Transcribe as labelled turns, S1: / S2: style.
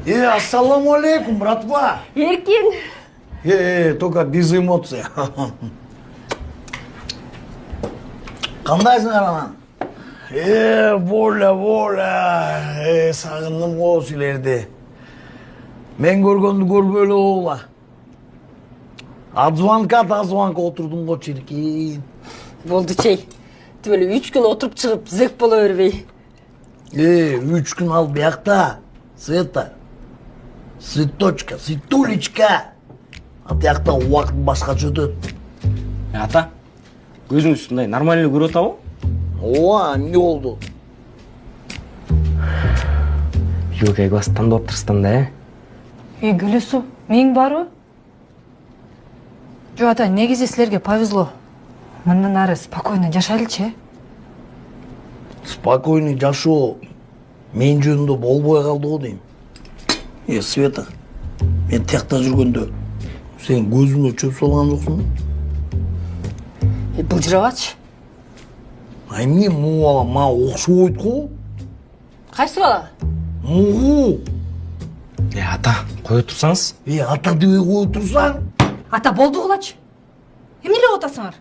S1: Ассаламу алейкум, братва.
S2: Еркин.
S1: Только без эмоций. Қандайсың араман? Воля. Сағындым ғой сілерді. Мен көргенді көрбейлі оғла. Азванка отырдым ғой чиркин.
S2: Болды чей. Тібілі 3 күн отырып шығып, зек бола өрбей.
S1: 3 күн ал бияқта. Света. Светочка, Светулечка. Атияқта уақыт басқаша өтеді.
S3: Ата, өзің үстінде нормальный көріп отау?
S1: Оа, не oldu?
S3: Югай класстан да отырстан да,
S4: Гүлісу, мен бару? Жо, ата, негізі сілерге повезло. Мындан ары спокойно жашайлычы.
S1: Спокойный жашоо мен жөнінде болбой қалды ғой деймін. Света, мен тияқта жүргенде сен көзіңе чөп салған жоқсың?
S2: Бұл жыраватшы.
S1: Ай, мен мұғала ма оқшы ойды ғой?
S2: Қайсы бала?
S1: Мұғы.
S3: ата, қой отырсаңыз?
S1: Ата деп қой отырсаң?
S4: Ата, болды ғылачы. Емнеле отасыңар?